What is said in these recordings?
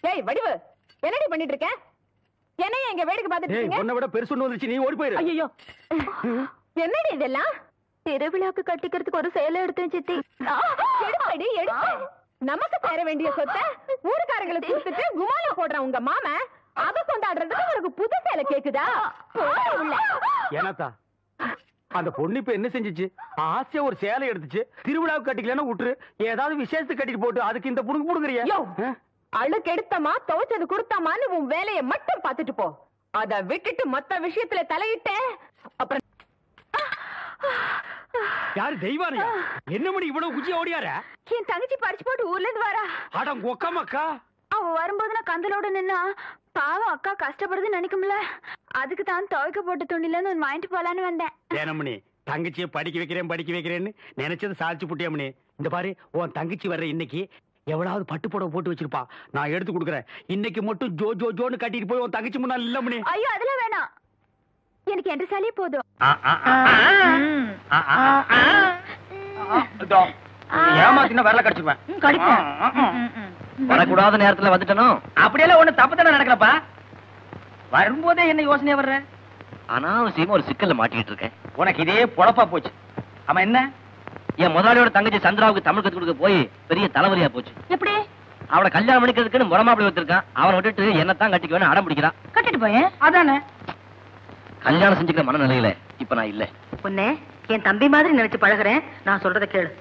ஏய் வடிவு, என்னடி பண்ணிட்டு இருக்க? என்னைய எங்க வேடிக்கை பார்த்துட்டு இருக்கீங்க? உன்னை விட பெருசு ஒண்ணு வந்துச்சு, நீ ஓடி போயிரு. ஐயோ, என்னடி இதெல்லாம்? திருவிழாக்கு கட்டிக்கிறதுக்கு ஒரு சேலை எடுத்தேன் சித்தி. எடுப்படி எடுப்பு. நமக்கு சேர வேண்டிய சொத்தை ஊருக்காரங்களுக்கு கொடுத்துட்டு குமாலா போடுறான் உங்க மாமன். அத கொண்டாடுறதுக்கு உனக்கு புது சேலை கேக்குதா? ஏனாத்தா அந்த பொண்ணு இப்ப என்ன செஞ்சுச்சு? ஆசையா ஒரு சேலை எடுத்துச்சு, திருவிழாவுக்கு கட்டிக்கலன்னா விட்டுரு, ஏதாவது விசேஷத்துக்கு கட்டிட்டு போட்டு அதுக்கு இந்த புடுங்க புடுங்குறியா? அழுக்கு எடுத்தமா துவைச்சது கொடுத்தமான்னு உன் வேலையை மட்டும் பார்த்துட்டு போ. அத விட்டுட்டு மத்த விஷயத்துல தலையிட்ட அப்புறம். யாரு தெய்வானையா? என்ன மணி இவ்வளவு குச்சி ஓடியார? என் தங்கச்சி பறிச்சு போட்டு ஊர்ல இருந்து வரா. அட கொக்கமக்கா, அவ வரும்போது நான் கந்தலோட நின்னா பாவம் அக்கா கஷ்டப்படுதுன்னு நினைக்கும்ல, அதுக்கு தான் துவைக்க போட்டு துணில இருந்து வாங்கிட்டு போலான்னு வந்தேன். ஏனமணி தங்கச்சியை படிக்க வைக்கிறேன்னு நினைச்சது சாதிச்சு புட்டியாமணி. இந்த பாரு, உன் தங்கச்சி வர்ற இன்னைக்கு எவ்வளவு பட்டு புடவை போட்டு வச்சிருப்பா, நான் எடுத்து கொடுக்குறேன். இன்னைக்கு மட்டும் ஜோ ஜோ ஜோன்னு கட்டிட்டு போய் உன் தங்கச்சி முன்னாள் இல்ல மணி. ஐயோ அதெல்லாம் வேணாம், எனக்கு என்ற சாலியே போதும். ஏமாத்தினா வரல கடிச்சுவேன். வரக்கூடாத நேரத்துல வந்துட்டனும். அப்படியெல்லாம் ஒண்ணு தப்பு தானே நடக்கலப்பா. வரும்போதே என்ன யோசனையா வர்ற? அனாவசியமா ஒரு சிக்கல்ல மாட்டிக்கிட்டு இருக்கேன். உனக்கு இதே பொழப்பா போச்சு. ஆமா, என்ன? என் முதலாளியோட தங்கச்சி சந்திராவுக்கு தமிழ் கத்து கொடுக்க போய் பெரிய தலைவலியா போச்சு. எப்படி? அவளை கல்யாணம் பண்ணிக்கிறதுக்குன்னு முறமாப்பிள்ளை வச்சிருக்கான். அவனை விட்டுட்டு என்னத்தான் கட்டிக்க வேணும் அடம் பிடிக்கிறான். கட்டிட்டு போயேன் அதானே. கல்யாணம் செஞ்சுக்கிற மனநிலையில இப்ப நான் இல்ல. உன்னை என் தம்பி மாதிரி நினைச்சு பழகுறேன். நான் சொல்றத கேளு.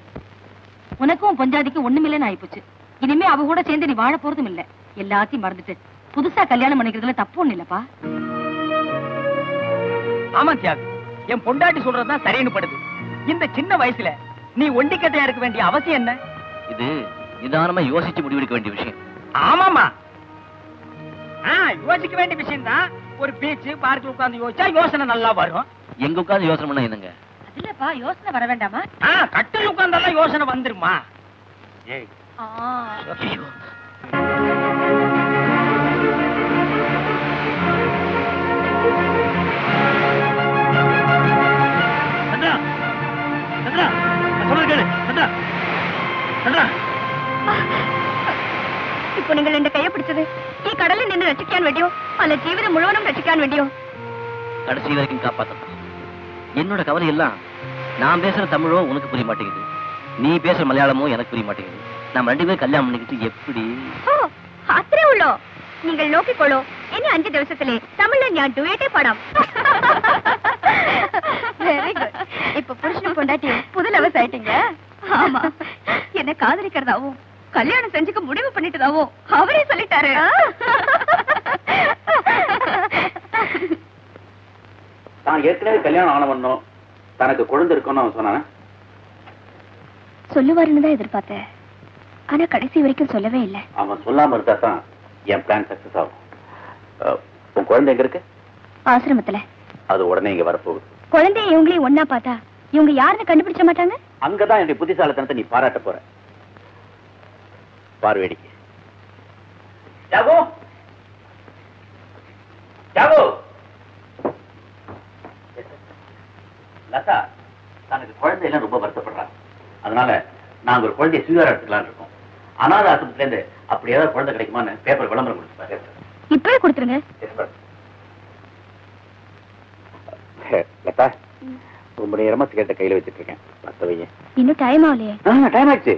உனக்கும் பொஞ்சாதிக்கு ஒண்ணுமில்லைன்னு ஆயிப்போச்சு. இனிமே அவ கூட சேர்ந்து நீ வாழ போறதும் இல்ல. எல்லாத்தையும் மறந்துட்டு புதுசா கல்யாணம் பண்ணிக்கிறதுல தப்பு ஒண்ணு இல்லப்பா. ஆமா தியாகு, என் பொண்டாட்டி சொல்றதுதான் சரின்னு படுது. இந்த சின்ன வயசுல நீ ஒண்டிக்கட்டையா இருக்க வேண்டிய அவசியம் என்ன? இது நிதானமா யோசிச்சு முடிவெடுக்க வேண்டிய விஷயம். ஆமாமா, யோசிக்க வேண்டிய விஷயம் தான். ஒரு பீச் பார்க்ல உட்கார்ந்து யோசிச்சா யோசனை நல்லா வரும். எங்க உட்கார்ந்து யோசனை பண்ணா என்னங்க? இல்லப்பா, யோசனை வர வேண்டாமா? கட்டில் உட்கார்ந்தாலும் யோசனை வந்துருமா? ஏய் இப்ப நீங்கள் என் கையை பிடிச்சது நீ கடலில் நின்று ரசிக்கான் வேண்டியோ அல்ல ஜீவிதம் முழுவதும் ரசிக்கான் வேண்டியோ? கடைசி வரைக்கும் காப்பாத்தான். என்னோட கவலை எல்லாம் நான் பேசுற தமிழோ உனக்கு புரிய மாட்டேங்குது, நீ பேசுற மலையாளமோ எனக்கு புரிய மாட்டேங்குது. நம்ம ரெண்டு பேரும் கல்யாணம் பண்ணிக்கிட்டு எப்படி? அത്രേ ഉള്ളോ? നിങ്ങൾ നോക്കിക്കോളൂ, ഇനി 5 ദിവസത്തിലെ തമിഴിൽ ഞാൻ ഡുയറ്റേ പാടാം. Very good. இப்ப புருஷன் பொண்டாட்டி புது லவர்ஸ் ஆயிட்டீங்க. ஆமா, என்ன காதலிக்கிறதாவும் கல்யாணம் செஞ்சுக்க முடிவு பண்ணிட்டதாவும் அவரே சொல்லிட்டாரு. நான் ஏற்கனவே கல்யாணம் ஆனவனும் தனக்கு குழந்தை இருக்கணும் சொன்னானே. சொல்லுவாருன்னு தான் எதிர்பார்த்தேன், ஆனா கடைசி வரைக்கும் சொல்லவே இல்லை. அவன் சொல்லாம இருந்தா தான் என் பிளான் சக்சஸ் ஆகும். உன் குழந்தை எங்க இருக்கு? ஆசிரமத்துல. அது உடனே இங்க வரப்போகுது. குழந்தைய இவங்களையும் ஒன்னா பார்த்தா இவங்க யாருன்னு கண்டுபிடிச்ச மாட்டாங்க. அங்கதான் என்னுடைய புத்திசாலித்தனத்தை நீ பாராட்ட போற. பார்வேடிக்கு ஜாகோ ஜாகோ லதா தனக்கு குழந்தை எல்லாம் ரொம்ப வருத்தப்படுறான். அதனால நாங்க ஒரு குழந்தைய சுவீகாரம் எடுத்துக்கலாம்னு இருக்கோம். அனாதை ஆசிரமத்துல இருந்து அப்படி ஏதாவது குழந்தை கிடைக்குமான்னு பேப்பர் விளம்பரம் கொடுத்துருப்பாரு. இப்பவே கொடுத்துருங்க. லதா, ரொம்ப நேரமா சிகரெட்டை கையில வச்சிட்டு இருக்கேன். பத்த வைங்க. இன்னும் டைம் ஆகலையே? டைம் ஆயிடுச்சு.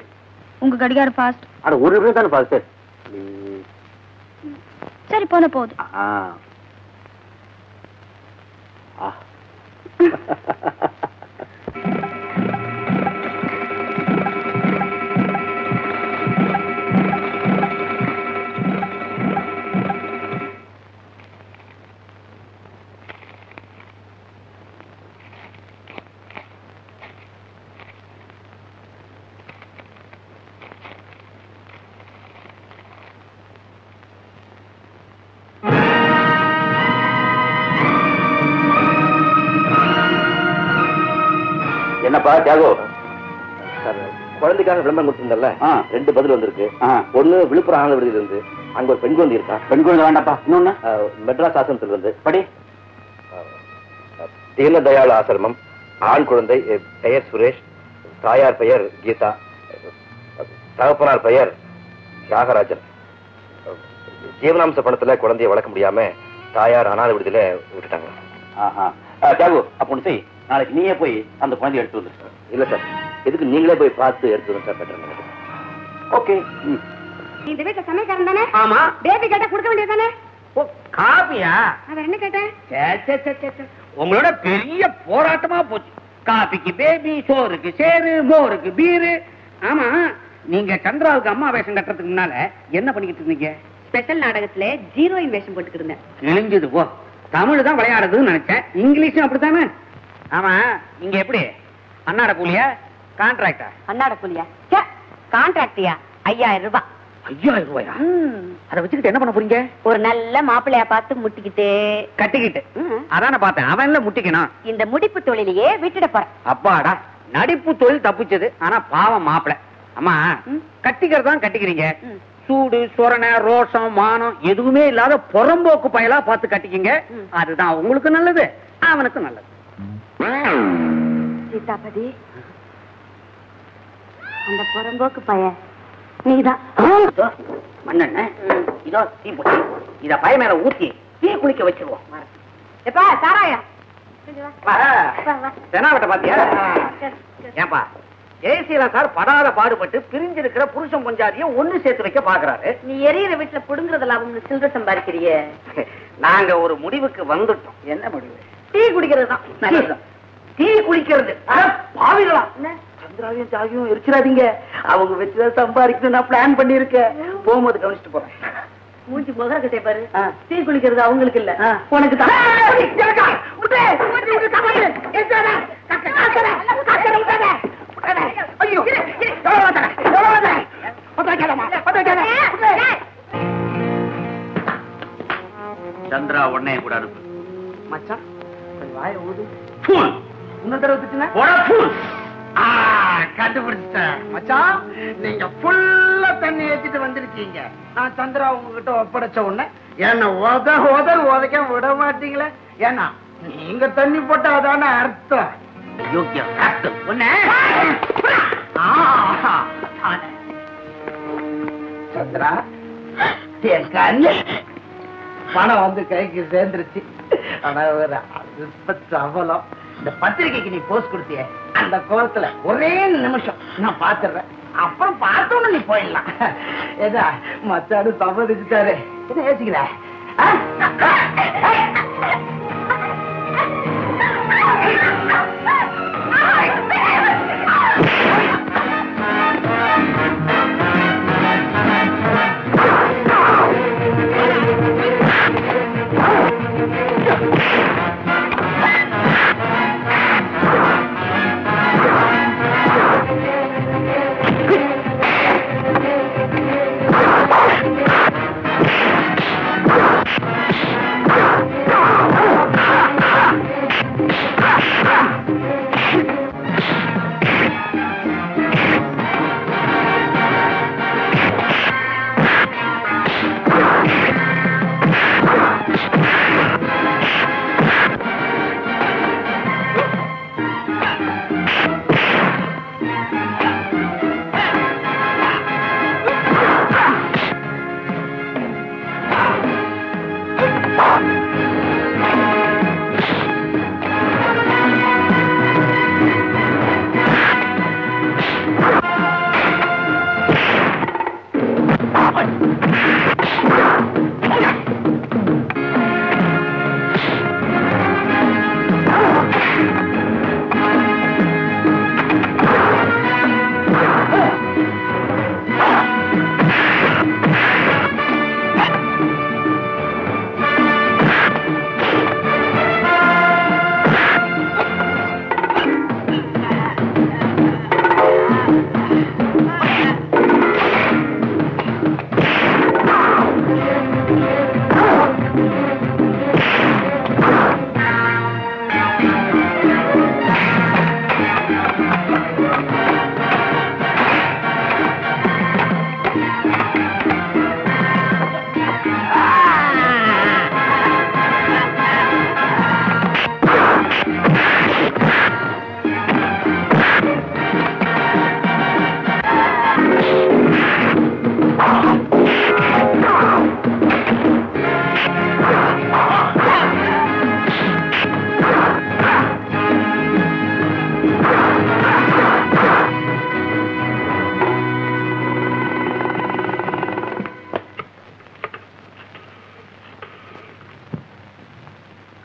உங்க கடிகாரம் ஃபாஸ்ட். அட ஒரு நிமிஷம் தானே ஃபாஸ்ட். சரி, போன போகுது. என்னப்பா தியாகோ, குழந்தைக்காக விளம்பரம் கொடுத்திருந்தல, 2 பதில் வந்திருக்கு. ஒண்ணு விழுப்புரம் ஆனந்த விடுதியில இருந்து, அங்க ஒரு பெண் குழந்தை இருக்கா. பெண் குழந்தை வேண்டாப்பா. இன்னொன்னு மெட்ராஸ் ஆசிரமத்தில் இருந்து. படி. தீன தயாள ஆசிரமம், ஆண் குழந்தை, பெயர் சுரேஷ், தாயார் பெயர் கீதா, தகப்பனார் பெயர் தியாகராஜன். ஜீவனாம்ச பணத்துல குழந்தைய வளர்க்க முடியாம தாயார் அனாதை விடுதல விட்டுட்டாங்க. தியாகு அப்போ செய், நாளைக்கு நீயே போய் அந்த குழந்தைய எடுத்து வந்துரு. இல்ல சார், எதுக்கு நீங்களே போய் பார்த்து எடுத்து வந்து சார் பெட்டர். ஓகே. இந்த வீட்டுல சமையல்காரன் தானே? ஆமா. பேபி கேட்டா கொடுக்க வேண்டியது தானே? ஓ, காபியா? அவ என்ன கேட்டேன்? உங்களோட பெரிய போராட்டமா போச்சு. காபிக்கு பேபி, சோறுக்கு சேரு, மோருக்கு பீரு. ஆமா, நீங்க சந்திராவுக்கு அம்மா வேஷம் கட்டுறதுக்கு முன்னால என்ன பண்ணிக்கிட்டு இருந்தீங்க? ஸ்பெஷல் நாடகத்துல ஹீரோயின் வேஷம் போட்டுக்கிட்டு இருந்தேன். கிழிஞ்சது போ. தமிழ் தான் விளையாடுறதுன்னு நினைச்சேன், இங்கிலீஷும் அப்படித்தானே? ஆமா, நீங்க எப்படி அன்னாட கூலியா கான்ட்ராக்டா? அண்ணாட கூலியா? கான்ட்ராக்டியா? 5000 ரூபாய். 5000 ரூபாயா? அதை வச்சுக்கிட்டு என்ன பண்ண போறீங்க? ஒரு நல்ல மாப்பிள்ளையா பார்த்து முட்டிக்கிட்டு கட்டிக்கிட்டு. அதான பார்த்தேன், அவன்ல முட்டிக்கணும். இந்த முடிப்பு தொழிலையே விட்டுட போறேன். அப்பாடா, நடிப்பு தொழில் தப்பிச்சது. ஆனா பாவம் மாப்பிள. அம்மா, கட்டிக்கிறதான் கட்டிக்கிறீங்க. சூடு சொரணை ரோஷம் மானம் எதுவுமே இல்லாத புறம்போக்கு பயலா பார்த்து கட்டிக்கிங்க. அதுதான் உங்களுக்கு நல்லது, அவனுக்கு நல்லது. சீதாபதி, அந்த புறம்போக்கு பையன் நீதான். மண்ணெண்ண இதோ தீ போட்டு இத பய மேல ஊத்தி தீ குளிக்க வச்சிருவோம். எப்பா சாராயா தெனாவட்ட பாத்தியா? ஏன்பா, ஜெயசீலா சார் படாத பாடுபட்டு பிரிஞ்சிருக்கிற புருஷன் பொஞ்சாதியும் ஒண்ணு சேர்த்து வைக்க பாக்குறாரு. நீ எரியிற வீட்டுல புடுங்குறது லாபம்னு சில்லறை சம்பாதிக்கிறியே. நாங்க ஒரு முடிவுக்கு வந்துட்டோம். என்ன முடிவு? டீ குடிக்கிறது தான் நல்லதுதான். டீ குளிக்கிறது. பாவிகளா, சந்திராவையும் சாவியும் எரிச்சிடாதீங்க. அவங்க வச்சுதான் சம்பாதிக்கணும் நான் பிளான் பண்ணி இருக்கேன். போகும்போது கவனிச்சுட்டு போறேன். மூஞ்சி முகர்கிட்டே பாரு. டீ குளிக்கிறது அவங்களுக்கு இல்ல, உனக்கு தான். சந்திரா உடனே கூட அனுப்பு. மச்சான், வாய ஊது. இன்னும் தடவை கண்டுபிடிச்சிட்டேன் மச்சான். நீங்க ஃபுல்லா தண்ணி ஏத்திட்டு வந்திருக்கீங்க. நான் சந்திரா உங்ககிட்ட ஒப்படைச்ச உடனே என்ன உதைக்க விட மாட்டீங்களே. ஏன்னா நீங்க தண்ணி போட்டா அதான அர்த்தம். சந்திரா, என் கண்ணு பணம் வந்து கைக்கு சேர்ந்துருச்சு. ஆனா ஒரு சபலம். இந்த பத்திரிகைக்கு நீ போஸ்ட் கொடுத்திய அந்த கோலத்துல ஒரே நிமிஷம் நான் பாத்துறேன். அப்புறம் பார்த்தோன்னு நீ போயிடலாம். ஏதா மச்சாடு சம்மதிச்சுட்டாரு. என்ன யோசிக்கல?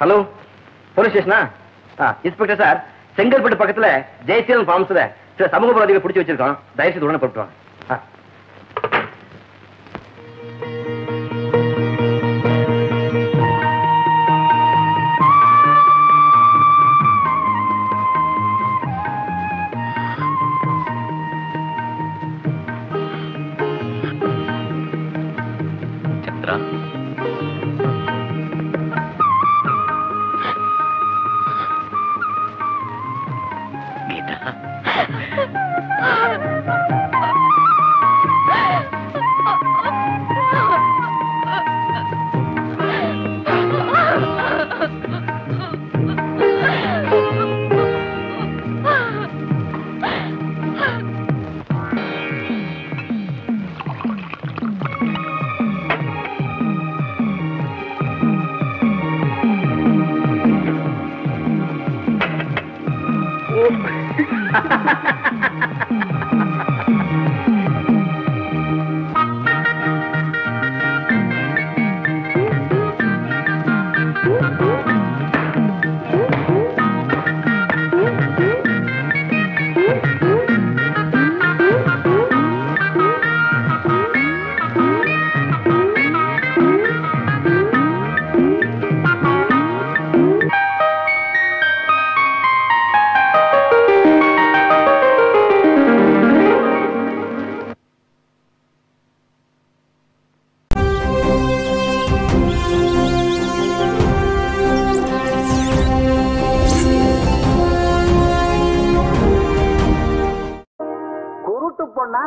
ஹலோ, போலீஸ் ஸ்டேஷனா? இன்ஸ்பெக்டர் சார், செங்கல்பட்டு பக்கத்துல ஜெயசீலன் ஃபார்ம்ஸ்ல சில சமூக விரோதிகளை பிடிச்சி வச்சிருக்கோம். தயவுசெய்து உடனே போட்டு வாங்க.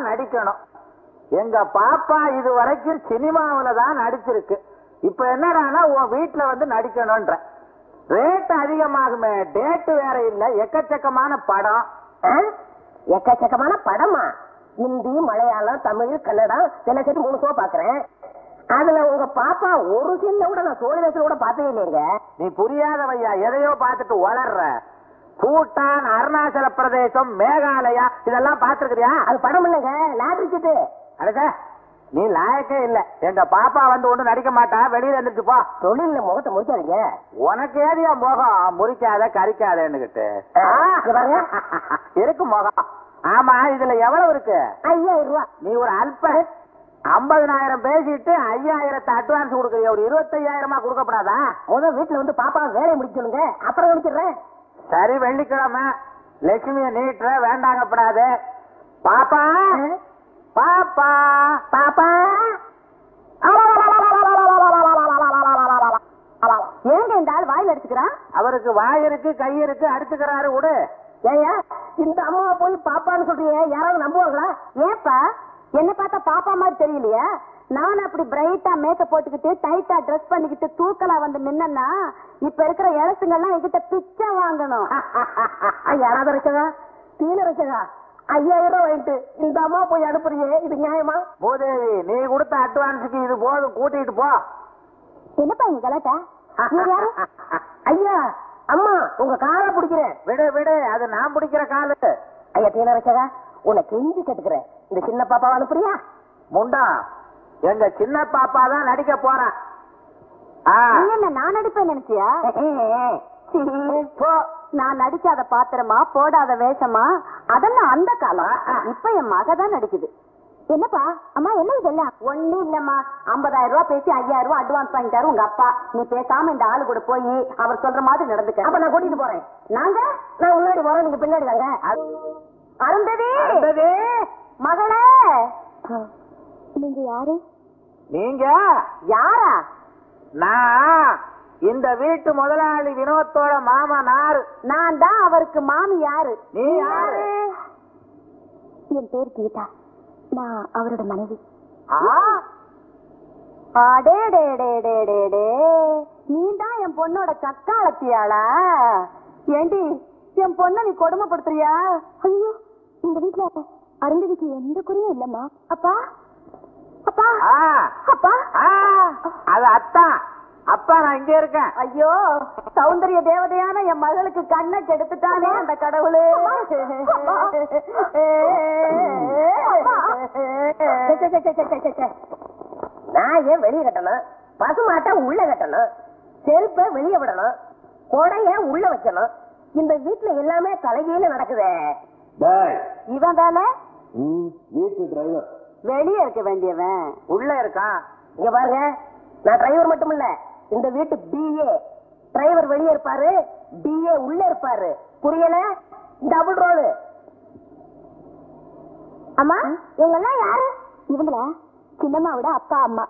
நடிக்கணும். எங்க பாப்பா இது வரைக்கும் சினிமாவில தான் நடிச்சிருக்கு. இப்ப என்னடானா உன் வீட்டுல வந்து நடிக்கணும்ன்ற. ரேட் அதிகமாகுமே, டேட் வேற இல்ல, எக்கச்சக்கமான படம். எக்கச்சக்கமான படமா? ஹிந்தி, மலையாளம், தமிழ், கன்னடம் எல்லாம் சேர்த்து 3 ஷோ பாக்குறேன். அதுல உங்க பாப்பா ஒரு சீன்ல கூட நான் சோழிதாசில கூட பார்த்ததே இல்லைங்க. நீ புரியாதவையா, எதையோ பார்த்துட்டு வளர்ற. பூட்டான், அருணாச்சல பிரதேசம், மேகாலயா இதெல்லாம் பாத்துருக்கிறியா? அது படம் இல்லைங்க, லாட்ரிச்சிட்டு. அடக்க, நீ லாயக்கே இல்ல. எங்க பாப்பா வந்து ஒண்ணு நடிக்க மாட்டா, வெளியில இருந்துட்டு போ. தொழில முகத்தை முடிக்காதீங்க. உனக்கு ஏதியா முகம் முறிக்காத கறிக்காதன்னுகிட்டு இருக்கு முகம். ஆமா, இதுல எவ்வளவு இருக்கு? 5000 ரூபாய். நீ ஒரு அல்ப 50,000 பேசிட்டு 5000 அட்வான்ஸ் கொடுக்குறிய, ஒரு 25,000 கொடுக்கப்படாதா? முதல் வீட்டுல வந்து பாப்பா வேலையை முடிக்க சொல்லுங்க, அப்புறம் முடிச்சிடுறேன். சரி, வெள்ளிக்கிழமை லட்சுமிய நீட்டுற, வேண்டாங்கப்படாது. பாப்பா பாப்பா பாப்பா ஏங்க இந்த ஆள் வாயில் அடிச்சுக்கிறான்? அவருக்கு வாய் இருக்கு, கை இருக்கு, அடிச்சுக்கிறாரு. விடு. ஏயா, இந்த அம்மாவை போய் பாப்பான்னு சொல்றீங்க, யாராவது நம்புவாங்களா? ஏப்பா, என்ன பார்த்தா பாப்பா மாதிரி தெரியலையா? நான் அப்படி பிரைட்டா மேக்கப் போட்டுக்கிட்டு டைட்டா ட்ரெஸ் பண்ணிக்கிட்டு தூக்கலா வந்து நின்னா இப்ப இருக்கிற இளசுங்கெல்லாம் என்கிட்ட பிச்சை வாங்கணும். யாராவது ரசகா, தீன ரசகா, 5000 ரூபாய் வாங்கிட்டு இந்த அம்மா போய் அனுப்புறீங்க, இது நியாயமா? பூதேவி, நீ கொடுத்த அட்வான்ஸுக்கு இது போதும், கூட்டிட்டு போ. என்னப்பா இங்க கலாட்டா? ஐயா, அம்மா உங்க காலை பிடிக்கிறேன். விடு விடு, அது நான் பிடிக்கிற காலு. ஐயா தீன ரசகா, உன்னை கெஞ்சி கேட்டுக்கிறேன், இந்த சின்ன பாப்பாவை அனுப்புறியா? முண்டா, எங்க சின்ன பாப்பா தான் நடிக்க போறான். என்ன நான் நடிப்பேன் நினைச்சியா? நான் நடிக்காத பாத்திரமா, போடாத வேஷமா, அதெல்லாம் அந்த காலம். இப்ப என் மகதான் நடிக்குது. என்னப்பா அம்மா, என்ன இதெல்லாம்? ஒண்ணு இல்லம்மா, 50,000 ரூபாய் பேசி 5000 ரூபாய் அட்வான்ஸ் வாங்கிட்டாரு உங்க அப்பா. நீ பேசாம இந்த ஆளு கூட போய் அவர் சொல்ற மாதிரி நடந்துக்க. அப்ப நான் கூட்டிட்டு போறேன். நான் முன்னாடி போறேன், நீங்க பின்னாடி வாங்க. அருந்ததி, மகளே, நீங்க யாரு? நீங்க யாரா? நான் இந்த வீட்டு முதலாளி வினோத்தோட மாமா நாரு. நான் தான் அவருக்கு மாமி. யாரு நீ? யாரு? என் பேர் கீதா, நான் அவரோட மனைவி. நீ தான் என் பொண்ணோட சக்காலத்தியாளா? ஏண்டி, என் பொண்ண நீ கொடுமைப்படுத்துறியா? ஐயோ, இந்த வீட்டுல அருந்ததிக்கு எந்த குறையும் இல்லம்மா. அப்பா அப்பா அப்பா, அது அத்தா. அப்பா நான் இங்க இருக்கேன். ஐயோ, சௌந்தரிய தேவதையான என் மகளுக்கு கண்ணை கெடுத்துட்டானே அந்த கடவுளே. நான் ஏன் வெளியே கட்டணும்? பசுமாட்டா உள்ள கட்டணும். செருப்பை வெளியே விடணும், கொடைய உள்ள வைக்கணும். இந்த வீட்டுல எல்லாமே தலைகீழ நடக்குதே. இவன் தானே வீட்டு டிரைவர். வெளியே இருக்க வேண்டியவன் உள்ள இருக்கான். இங்க பாருங்க, நான் டிரைவர் மட்டும் இல்ல, இந்த வீட்டு பிஏ. டிரைவர் வெளியே இருப்பாரு, பிஏ உள்ள இருப்பாரு. புரியல? Double role. அம்மா, இவங்க எல்லாம் யாரு? இவங்களா சின்னம்மாவோட அப்பா அம்மா.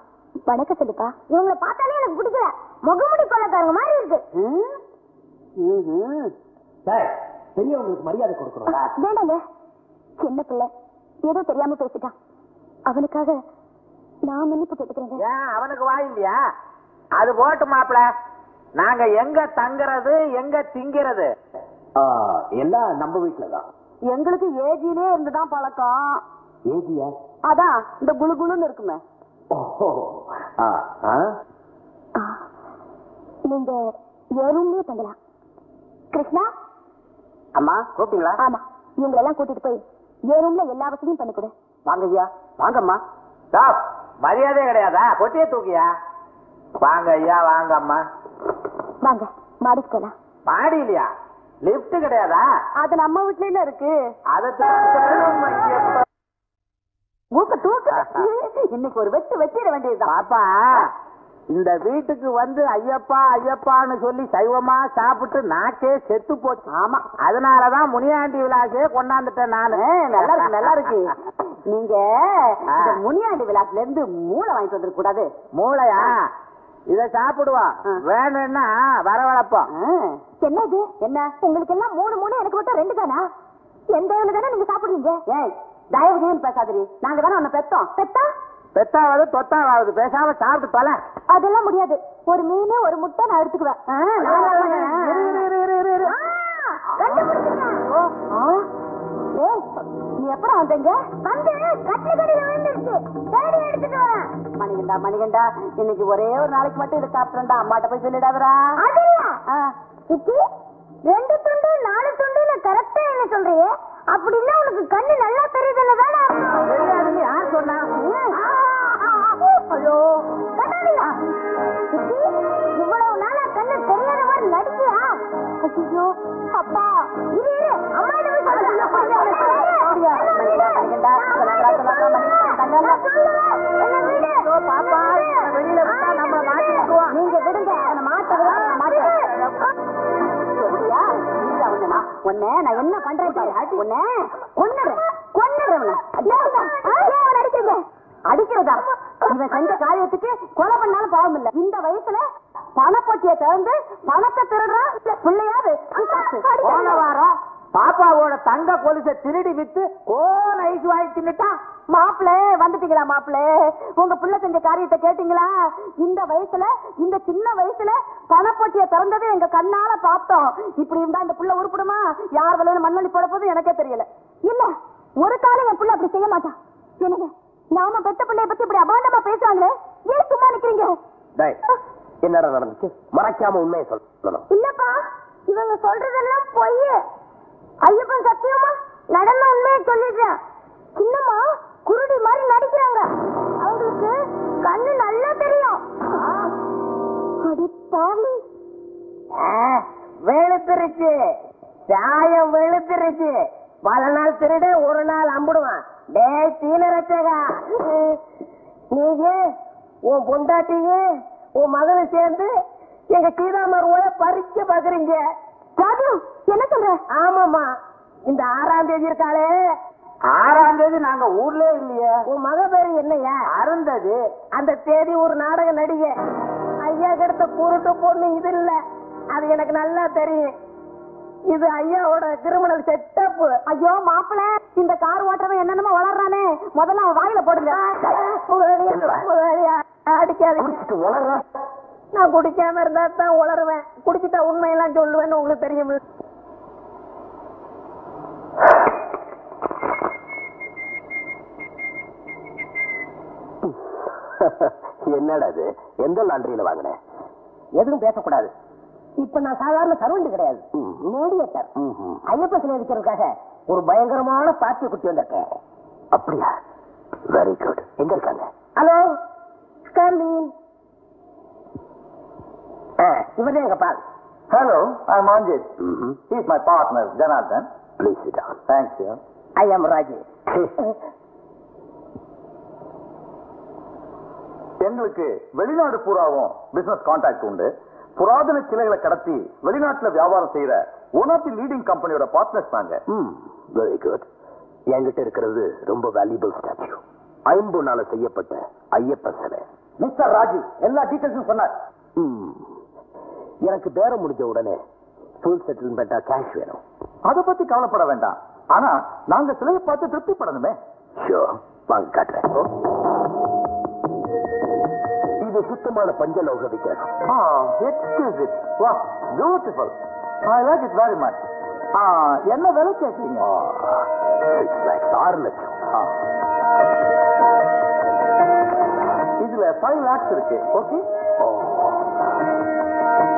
வணக்கம் சொல்லுப்பா. இவங்களை பார்த்தாலே எனக்கு பிடிக்கல, முகமுடி கொள்ளக்காரங்க மாதிரி இருக்கு. பெரியவங்களுக்கு மரியாதை கொடுக்கணும். வேண்டாங்க, சின்ன பிள்ளை ஏதோ தெரியாம பேசிட்டான். அவனுக்காக நான் மன்னிப்பு கேட்டுக்கிறேன். அவனுக்கு வாய் இல்லையா? அது போட்டு மாப்பிள, நாங்க எங்க தங்குறது எங்க திங்கிறது எல்லாம் நம்ம வீட்டுலதான். எங்களுக்கு ஏஜிலே இருந்துதான் பழக்கம். ஏஜியா? அதான் இந்த குளு குளுன்னு இருக்குமே. நீங்க ஏறுமே தங்கலாம். கிருஷ்ணா அம்மா கூப்பிட்டீங்களா? ஆமா, இவங்க எல்லாம் கூட்டிட்டு போய் ஏறும்ல எல்லா வசதியும் பண்ணி கொடு. வாங்க ஐயா. வாங்கம்மா. மரியாதை கிடையாதா? பொட்டியே தூக்கியா? வாங்க ஐயா, வாங்க அம்மா. வாங்க மாடிக்கு போலாம். மாடி இல்லையா? லிப்ட் கிடையாதா? அது நம்ம வீட்ல இருக்கு. அதை இன்னைக்கு ஒரு வெட்டு வெட்டிட வேண்டியதுதான். பாப்பா, இந்த வீட்டுக்கு வந்து ஐயப்பா ஐயப்பான்னு சொல்லி சைவமா சாப்பிட்டு நாக்கே செத்து போச்சு. ஆமா, அதனாலதான் முனியாண்டி விலாசே கொண்டாந்துட்டேன் நானு. நல்லா இருக்கு, நல்லா இருக்கு. நீங்க முனியாண்டி விலாசுல இருந்து மூளை வாங்கிட்டு வந்துட கூடாது. மூளையா? இத சாப்பிடுவோம், வேணும்னா வரவழைப்போம். என்னது? என்ன உங்களுக்கு எல்லாம் 3 3, எனக்கு மட்டும் 2 தானா? எந்த அளவுல தானே நீங்க சாப்பிடுறீங்க? ஏய், தயவு செய்து பேசாதீ. நாங்க தானே உன்னை பெத்தோம். பெத்தாவது தொத்தாவது, பேசாம சாப்பிட்டு தொலை. அதெல்லாம் முடியாது. ஒரு மீன் ஒரு முட்டை நான் எடுத்துக்குவேன். நீ எப்ப வந்தீங்க? வந்து கட்டில விழுந்துருச்சு, தேடி எடுத்துட்டு வரேன். மணிகண்டா மணிகண்டா, இன்னைக்கு ஒரே ஒரு நாளைக்கு மட்டும் இதை சாப்பிட்டா அம்மாட்ட போய் சொல்லிடாதரா. சித்தி, 2 துண்டு 4 துண்டு கரெக்டா என்ன சொல்றீங்க? அப்படின்னா உனக்கு கண்ணு நல்லா தெரியுதுன்னு தானே? தெரியாதுன்னு யார் சொன்னா? ஐயோ கட்டாதீங்க சித்தி, இவ்வளவு நாளா கண்ணு தெரியாத மாதிரி நடிக்கியா? ஐயோ அப்பா, இரு இரு, அம்மா என்ன நீங்க விடுங்க, உன்னை நான் என்ன பண்றேன் பாரு. உன்னை கொன்னுறேன். அடிக்கிறதா? இவன் செஞ்ச காரியத்துக்கு கொலை பண்ணாலும் பாவம் இல்ல. இந்த வயசுல பணப்பட்டியை திறந்து பணத்தை திருடுறான் பிள்ளையாது. போன வாரம் பாப்பாவோட தங்க கொலுசை திருடி வித்து கோன் ஐஸ் வாங்கி தின்னுட்டா. மாப்பிளே வந்துட்டீங்களா? மாப்பிளே, உங்க பிள்ளை செஞ்ச காரியத்தை கேட்டீங்களா? இந்த வயசுல, இந்த சின்ன வயசுல பணப்பட்டியை திறந்தது எங்க கண்ணால பார்த்தோம். இப்படி இருந்தா இந்த பிள்ளை உருப்படுமா? யார் விலையில மண்ணொலி போட போது எனக்கே தெரியல. இல்ல, ஒரு காலம் என் பிள்ளை அப்படி செய்ய மாட்டான். என்னங்க, நாம பெத்த பிள்ளைய பத்தி இப்படி அபாண்டமா பேசுறாங்களே, ஏன் சும்மா நிக்கிறீங்க? என்னடா நடந்துச்சு? மறைக்காம உண்மையை சொல்லணும். இல்லப்பா, இவங்க சொல்றதெல்லாம் பொய். ஐயப்பன் சத்தியமா நடந்த உண்மையை சொல்லிடுறேன். சின்னம்மா குருடி மாதிரி நடிக்கிறாங்க. அவங்களுக்கு கண்ணு நல்லா தெரியும். அடி பாவி, வெளுத்துருச்சு, சாயம் வெளுத்துருச்சு. பல நாள் திருட ஒரு நாள் அம்பிடுவான். டே சீனரச்சகா, நீங்க உன் பொண்டாட்டிய உன் மகனை சேர்ந்து எங்க சீதாமருவோட பறிக்க பாக்குறீங்க. என்ன சொல்ற? ஆமாமா, இந்த 6ஆம் தேதி இருக்காளே, 6ஆம் தேதி நாங்க ஊர்ல இல்லையே. உன் மக பேரு என்னையா? அருந்தது. அந்த தேதி ஒரு நாடக நடிகை. ஐயா கிட்ட குருட்டு பொண்ணு இது இல்ல, அது எனக்கு நல்லா தெரியும். இது ஐயாவோட கிரிமினல் செட்டப். ஐயோ மாப்பிள, இந்த கார் ஓட்டுறவன் என்னென்னமோ வளர்றானே, முதல்ல அவன் வாயில போடுங்க. அடிக்காது வளர்ற. நான் குடிக்காம இருந்தா தான் உளருவேன், குடிச்சிட்டா உண்மையெல்லாம் சொல்லுவேன்னு உங்களுக்கு தெரியும். என்னடா அது? எந்த லாண்டரியில வாங்கின? எதுவும் பேசக்கூடாது. இப்ப நான் சாதாரண சர்வெண்ட் கிடையாது, மீடியேட்டர். ஐயப்ப சிலை இருக்கிறதுக்காக ஒரு பயங்கரமான பாத்திய குட்டி வந்திருக்கேன். அப்படியா? Very good. எங்க இருக்காங்க? ஹலோ, இவரே எங்க பால். Hello, I'm Anjit. He's my partner, Janardhan. Please sit down. Thanks, you. I am Raji. எங்களுக்கு வெளிநாடு பூராவும் பிசினஸ் கான்டாக்ட் உண்டு. புராதன சிலைகளை கடத்தி வெளிநாட்டுல வியாபாரம் செய்யற ஒன் ஆஃப் தி லீடிங் கம்பெனியோட பார்ட்னர்ஸ் நாங்க. Very good. என்கிட்ட இருக்கிறது ரொம்ப வேல்யூபிள் ஸ்டாச்சு. ஐம்பொன்னால செய்யப்பட்ட ஐயப்ப சிலை. மிஸ்டர் ராஜி எல்லா டீடைல்ஸும் சொன்னார். எனக்கு பேரம் முடிஞ்ச உடனே ஃபுல் செட்டில்மெண்டா கேஷ் வேணும். அதை பத்தி கவலைப்பட வேண்டாம். ஆனா நாங்க சிலையை பார்த்து திருப்திப்படணுமே. ஷூர், வாங்க காட்டுறேன். இது சுத்தமான பஞ்சலோக விக்கிரகம். எக்ஸ்க்யூசிவ். வா, beautiful. I like it very much. என்ன விலை கேட்கறீங்க? 6 lakhs, 6 லட்சம். இதுல 5 lakhs இருக்கு. ஓகே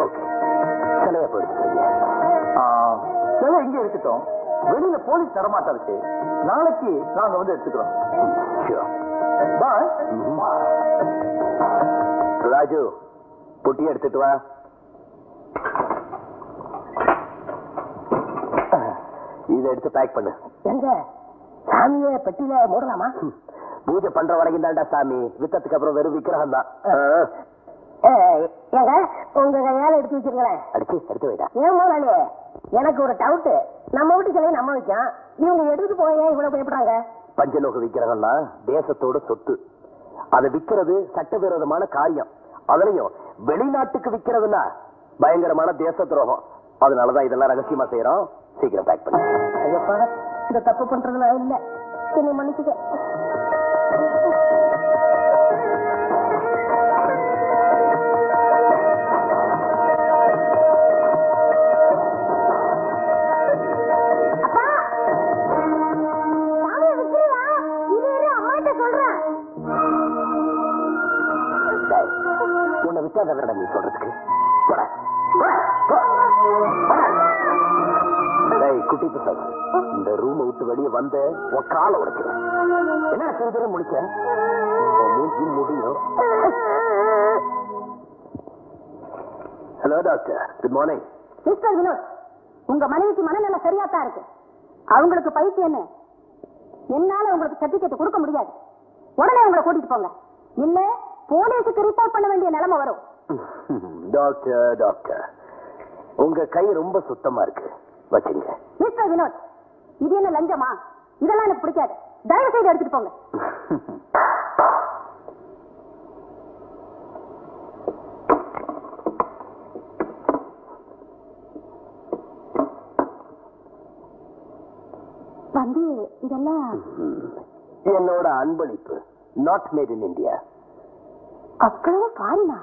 ஓகே, சிலையை போடுறீங்க. சிலை இங்க இருக்கட்டும். வெளியில போலீஸ் தரமாட்டா இருக்கு. நாளைக்கு நாங்க வந்து எடுத்துக்கிறோம். ஷூர். பாய். ராஜு, புட்டி எடுத்துட்டு வா. இதை எடுத்து பேக் பண்ணு. எங்க சாமியை பெட்டியில மூடலாமா? பூஜை பண்ற வரைக்கும் தான்டா சாமி. வித்தத்துக்கு அப்புறம் வெறும் விக்கிரகம் தான். ஏங்க உங்க கையால எடுத்து வச்சிருங்களேன். அடிச்சு எடுத்து வைடா. ஏன் முதலாளி, எனக்கு ஒரு டவுட். நம்ம வீட்டு சிலையை நம்ம வைக்கோம், இவங்க எடுத்துட்டு போய் ஏன் இவ்வளவு பயப்படுறாங்க? பஞ்சலோக விக்கிரகம்னா தேசத்தோட சொத்து. அதை விக்கிறது சட்டவிரோதமான காரியம். அதுலயும் வெளிநாட்டுக்கு விக்கிறதுனா பயங்கரமான தேச துரோகம். அதனாலதான் இதெல்லாம் ரகசியமா செய்யறோம். சீக்கிரம் பேக் பண்ணு. ஐயப்பா, இந்த தப்பு பண்றதுல இல்ல, என்னை மன்னிச்சுக்க. உன்னை விட்டாத நீ சொல்றதுக்கு குட்டி புத்தகம். இந்த ரூமை விட்டு வெளியே வந்து உன் காலை உடைக்கிறேன். என்ன செய்து முடிச்ச முடியும். Hello doctor, good morning. Mister Vinod, உங்க மனைவிக்கு மனநல சரியாத்தான் இருக்கு. அவங்களுக்கு பைத்தியம் என்ன? என்னால உங்களுக்கு சர்டிபிகேட் கொடுக்க முடியாது. உடனே உங்களை கூட்டிட்டு போங்க, இல்ல போலீஸுக்கு ரிப்போர்ட் பண்ண வேண்டிய நிலைமை வரும். டாக்டர் டாக்டர், உங்க கை ரொம்ப சுத்தமா இருக்கு, வச்சுங்க. மிஸ்டர் வினோத், இது என்ன லஞ்சமா? இதெல்லாம் எனக்கு பிடிக்காது. தயவு செய்து எடுத்துட்டு போங்க. வந்து இதெல்லாம் என்னோட அன்பளிப்பு. Not made in India. அவ்வளவு பாருனா